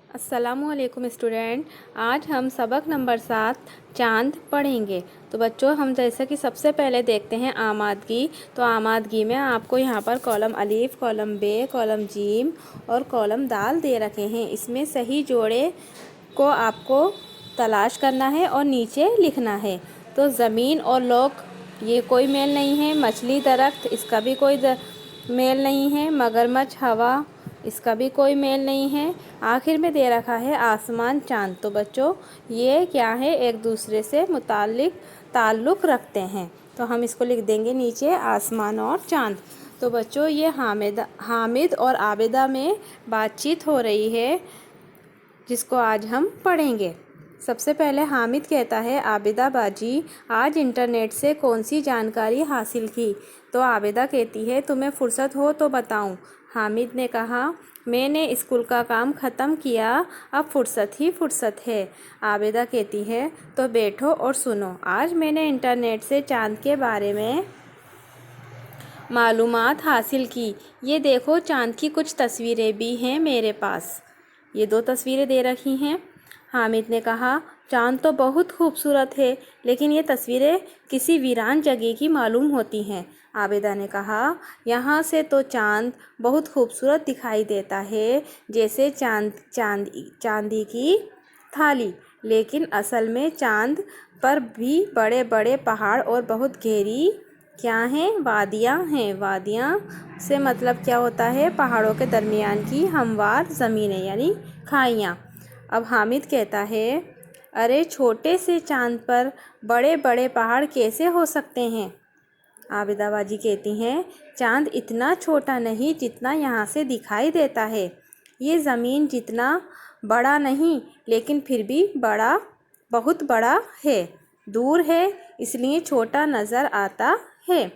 अस्सलामुअलैकुम स्टूडेंट। आज हम सबक नंबर 7 चांद पढ़ेंगे। तो बच्चों, हम जैसा कि सबसे पहले देखते हैं आमादगी। तो आमादगी में आपको यहाँ पर कॉलम अलीफ, कॉलम बे, कॉलम जीम और कॉलम दाल दे रखे हैं। इसमें सही जोड़े को आपको तलाश करना है और नीचे लिखना है। तो ज़मीन और लोग, ये कोई मेल नहीं है। मछली दरख्त, इसका भी कोई मेल नहीं है। मगरमच्छ हवा, इसका भी कोई मेल नहीं है। आखिर में दे रखा है आसमान चांद। तो बच्चों, ये क्या है, एक दूसरे से ताल्लुक़ रखते हैं। तो हम इसको लिख देंगे नीचे, आसमान और चांद। तो बच्चों, ये हामिद और आबिदा में बातचीत हो रही है, जिसको आज हम पढ़ेंगे। सबसे पहले हामिद कहता है, आबिदा बाजी, आज इंटरनेट से कौन सी जानकारी हासिल की? तो आबिदा कहती है, तुम्हें फ़ुर्सत हो तो बताऊं। हामिद ने कहा, मैंने स्कूल का काम ख़त्म किया, अब फ़ुर्सत ही फ़ुर्सत है। आबिदा कहती है, तो बैठो और सुनो। आज मैंने इंटरनेट से चांद के बारे में मालूमात हासिल की। ये देखो, चांद की कुछ तस्वीरें भी हैं मेरे पास। ये 2 तस्वीरें दे रखी हैं। हामिद ने कहा, चांद तो बहुत खूबसूरत है, लेकिन ये तस्वीरें किसी वीरान जगह की मालूम होती हैं। आबिदा ने कहा, यहाँ से तो चांद बहुत खूबसूरत दिखाई देता है, जैसे चांदी की थाली। लेकिन असल में चांद पर भी बड़े बड़े पहाड़ और बहुत गहरी क्या हैं, वादियाँ हैं। वादियाँ से मतलब क्या होता है, पहाड़ों के दरमियान की हमवार ज़मीनें, यानी खाइयाँ। अब हामिद कहता है, अरे छोटे से चांद पर बड़े बड़े पहाड़ कैसे हो सकते हैं? आबिदा बाजी कहती हैं, चांद इतना छोटा नहीं जितना यहाँ से दिखाई देता है। ये ज़मीन जितना बड़ा नहीं, लेकिन फिर भी बहुत बड़ा है। दूर है, इसलिए छोटा नज़र आता है।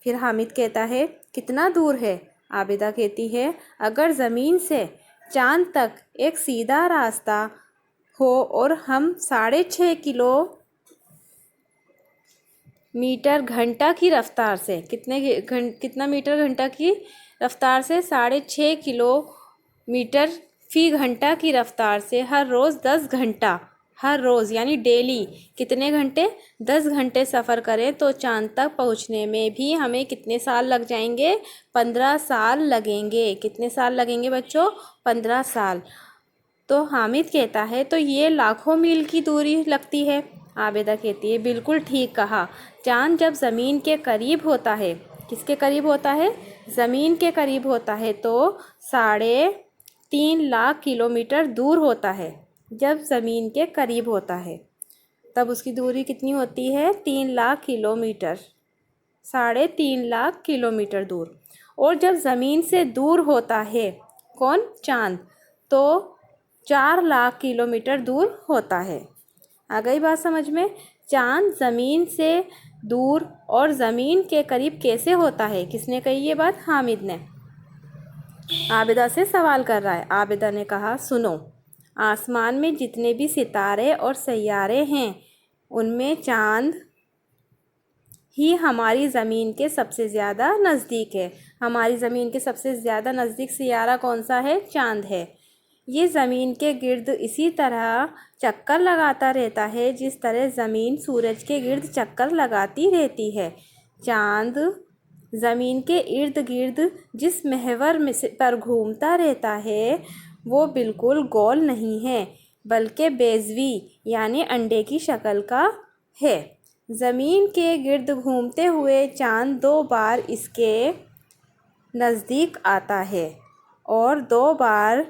फिर हामिद कहता है, कितना दूर है? आबिदा कहती है, अगर ज़मीन से चांद तक एक सीधा रास्ता हो और हम 6.5 किलोमीटर घंटा की रफ्तार से, कितना मीटर घंटा की रफ्तार से, 6.5 किलोमीटर फ़ी घंटा की रफ्तार से हर रोज़ 10 घंटा, हर रोज़ यानी डेली कितने घंटे, 10 घंटे सफ़र करें तो चांद तक पहुंचने में भी हमें कितने साल लग जाएंगे? 15 साल लगेंगे। कितने साल लगेंगे बच्चों? 15 साल। तो हामिद कहता है, तो ये लाखों मील की दूरी लगती है। आबिदा कहती है, बिल्कुल ठीक कहा। चांद जब ज़मीन के करीब होता है, किसके करीब होता है? ज़मीन के करीब होता है, तो 3.5 लाख किलोमीटर दूर होता है। जब ज़मीन के करीब होता है तब उसकी दूरी कितनी होती है? 3 लाख किलोमीटर, 3.5 लाख किलोमीटर दूर। और जब ज़मीन से दूर होता है कौन? चांद, तो 4 लाख किलोमीटर दूर होता है। आ गई बात समझ में? चांद ज़मीन से दूर और ज़मीन के करीब कैसे होता है? किसने कही ये बात? हामिद ने। आबिदा से सवाल कर रहा है। आबिदा ने कहा, सुनो, आसमान में जितने भी सितारे और सैयारे हैं, उनमें चांद ही हमारी ज़मीन के सबसे ज़्यादा नज़दीक है। हमारी ज़मीन के सबसे ज़्यादा नज़दीक सियारा कौन सा है? चांद है। ये ज़मीन के गिर्द इसी तरह चक्कर लगाता रहता है जिस तरह ज़मीन सूरज के गिर्द चक्कर लगाती रहती है। चांद ज़मीन के इर्द गिर्द जिस महवर पर घूमता रहता है, वो बिल्कुल गोल नहीं है, बल्कि बेज़वी यानी अंडे की शक्ल का है। ज़मीन के गिर्द घूमते हुए चांद 2 बार इसके नज़दीक आता है और 2 बार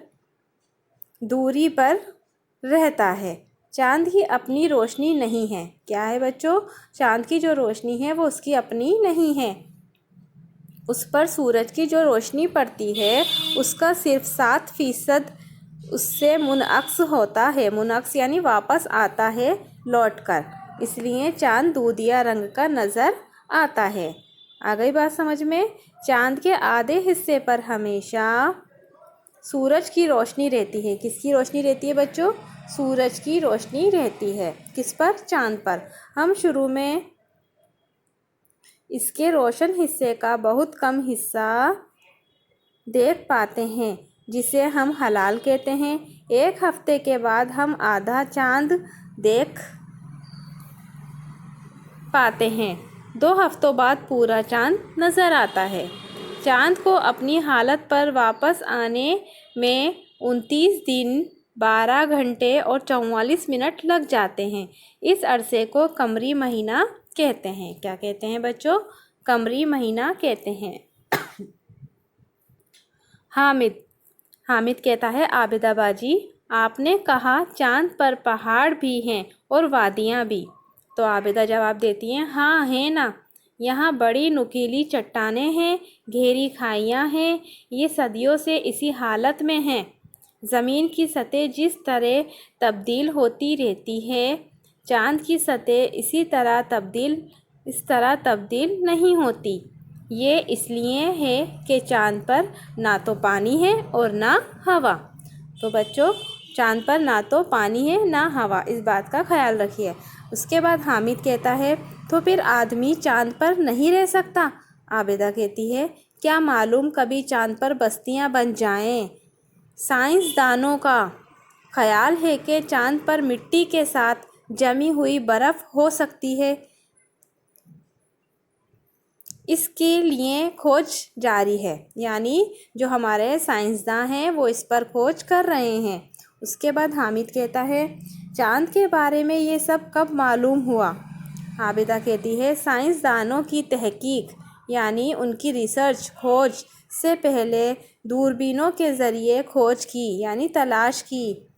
दूरी पर रहता है। चांद की अपनी रोशनी नहीं है। क्या है बच्चों? चांद की जो रोशनी है वो उसकी अपनी नहीं है। उस पर सूरज की जो रोशनी पड़ती है उसका सिर्फ 7% उससे मुनअक्स होता है। मुनअक्स यानी वापस आता है लौटकर, इसलिए चांद दूधिया रंग का नज़र आता है। आ गई बात समझ में? चांद के आधे हिस्से पर हमेशा सूरज की रोशनी रहती है। किसकी रोशनी रहती है बच्चों? सूरज की रोशनी रहती है। किस पर? चांद पर। हम शुरू में इसके रोशन हिस्से का बहुत कम हिस्सा देख पाते हैं, जिसे हम हलाल कहते हैं। 1 हफ्ते के बाद हम आधा चांद देख पाते हैं। 2 हफ्तों बाद पूरा चांद नज़र आता है। चांद को अपनी हालत पर वापस आने में 29 दिन 12 घंटे और 44 मिनट लग जाते हैं। इस अरसे को कमरी महीना कहते हैं। क्या कहते हैं बच्चों? कमरी महीना कहते हैं। हामिद कहता है, आबिदा बाजी आपने कहा चांद पर पहाड़ भी हैं और वादियाँ भी। तो आबिदा जवाब देती हैं, हाँ है ना, यहाँ बड़ी नुकीली चट्टानें हैं, गहरी खाइयाँ हैं, ये सदियों से इसी हालत में हैं। ज़मीन की सतह जिस तरह तब्दील होती रहती है, चांद की सतह इस तरह तब्दील नहीं होती। ये इसलिए है कि चांद पर ना तो पानी है और ना हवा। तो बच्चों, चांद पर ना तो पानी है ना हवा, इस बात का ख्याल रखिए। उसके बाद हामिद कहता है, तो फिर आदमी चांद पर नहीं रह सकता? आबिदा कहती है, क्या मालूम कभी चांद पर बस्तियां बन जाएं। साइंसदानों का ख्याल है कि चांद पर मिट्टी के साथ जमी हुई बर्फ़ हो सकती है। इसके लिए खोज जारी है, यानी जो हमारे साइंसदान हैं वो इस पर खोज कर रहे हैं। उसके बाद हामिद कहता है, चांद के बारे में ये सब कब मालूम हुआ? आबिदा कहती है, साइंसदानों की तहकीक यानी उनकी रिसर्च खोज से पहले दूरबीनों के ज़रिए खोज की यानी तलाश की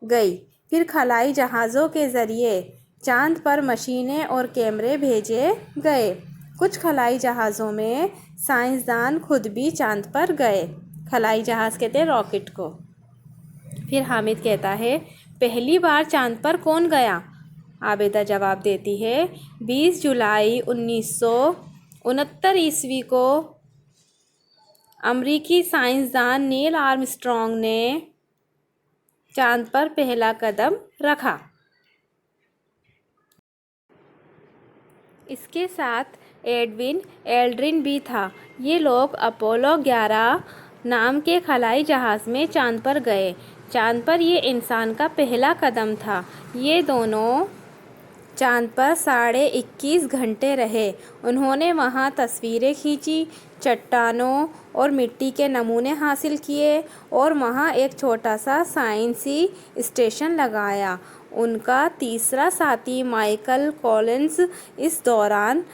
गई। फिर खलाई जहाज़ों के ज़रिए चांद पर मशीनें और कैमरे भेजे गए। कुछ खलाई जहाज़ों में साइंसदान खुद भी चांद पर गए। खलाई जहाज़ कहते हैं रॉकेट को। फिर हामिद कहता है, पहली बार चांद पर कौन गया? आबिदा जवाब देती है, 20 जुलाई 1969 ईस्वी को अमरीकी साइंसदान नील आर्मस्ट्रॉन्ग ने चांद पर पहला कदम रखा। इसके साथ एडविन एल्ड्रिन भी था। ये लोग अपोलो 11 नाम के खलाई जहाज़ में चांद पर गए। चांद पर ये इंसान का पहला कदम था। ये दोनों चांद पर 21.5 घंटे रहे। उन्होंने वहाँ तस्वीरें खींची, चट्टानों और मिट्टी के नमूने हासिल किए और वहाँ एक छोटा सा साइंसी स्टेशन लगाया। उनका तीसरा साथी माइकल कॉलिंस इस दौरान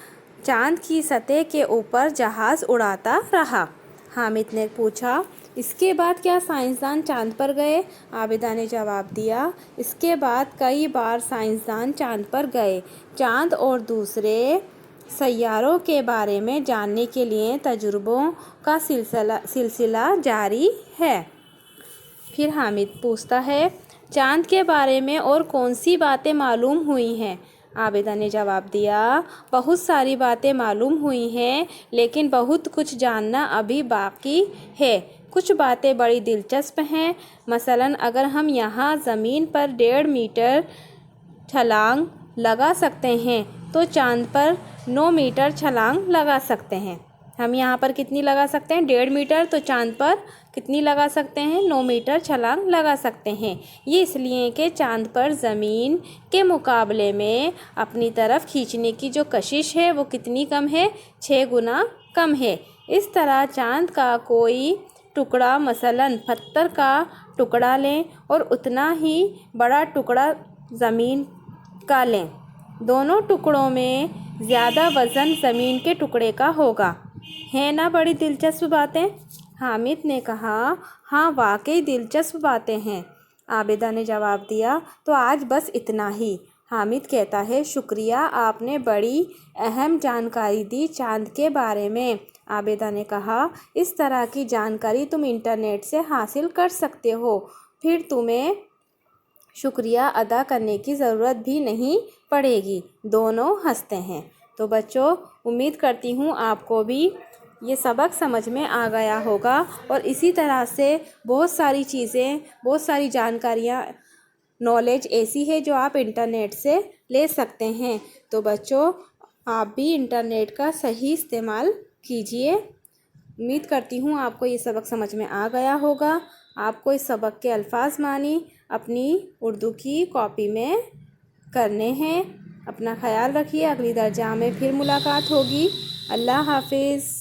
चांद की सतह के ऊपर जहाज़ उड़ाता रहा। हामिद ने पूछा, इसके बाद क्या साइंसदान चांद पर गए? आबिदा ने जवाब दिया, इसके बाद कई बार साइंसदान चांद पर गए। चांद और दूसरे सैयारों के बारे में जानने के लिए तजुर्बों का सिलसिला जारी है। फिर हामिद पूछता है, चांद के बारे में और कौन सी बातें मालूम हुई हैं? आबिदा ने जवाब दिया, बहुत सारी बातें मालूम हुई हैं, लेकिन बहुत कुछ जानना अभी बाकी है। कुछ बातें बड़ी दिलचस्प हैं। मसलन अगर हम यहाँ ज़मीन पर 1.5 मीटर छलांग लगा सकते हैं तो चांद पर 9 मीटर छलांग लगा सकते हैं। हम यहाँ पर कितनी लगा सकते हैं? 1.5 मीटर। तो चांद पर कितनी लगा सकते हैं? 9 मीटर छलांग लगा सकते हैं। ये इसलिए कि चांद पर ज़मीन के मुकाबले में अपनी तरफ खींचने की जो कशिश है वो कितनी कम है? 6 गुना कम है। इस तरह चांद का कोई टुकड़ा, मसलन पत्थर का टुकड़ा लें और उतना ही बड़ा टुकड़ा ज़मीन का लें, दोनों टुकड़ों में ज़्यादा वज़न ज़मीन के टुकड़े का होगा। है ना बड़ी दिलचस्प बातें? हामिद ने कहा, हाँ वाकई दिलचस्प बातें हैं। आबिदा ने जवाब दिया, तो आज बस इतना ही। हामिद कहता है, शुक्रिया, आपने बड़ी अहम जानकारी दी चांद के बारे में। आबिदा ने कहा, इस तरह की जानकारी तुम इंटरनेट से हासिल कर सकते हो, फिर तुम्हें शुक्रिया अदा करने की ज़रूरत भी नहीं पड़ेगी। दोनों हंसते हैं। तो बच्चों, उम्मीद करती हूँ आपको भी ये सबक समझ में आ गया होगा और इसी तरह से बहुत सारी चीज़ें, बहुत सारी जानकारियाँ, नॉलेज ऐसी है जो आप इंटरनेट से ले सकते हैं। तो बच्चों, आप भी इंटरनेट का सही इस्तेमाल कीजिए। امید کرتی ہوں آپ کو یہ سبق سمجھ میں آ گیا ہوگا. آپ کو اس سبق کے الفاظ معنی اپنی اردو کی کاپی میں کرنے ہیں. اپنا خیال رکھیے. اگلی درجہ میں پھر ملاقات ہوگی. اللہ حافظ.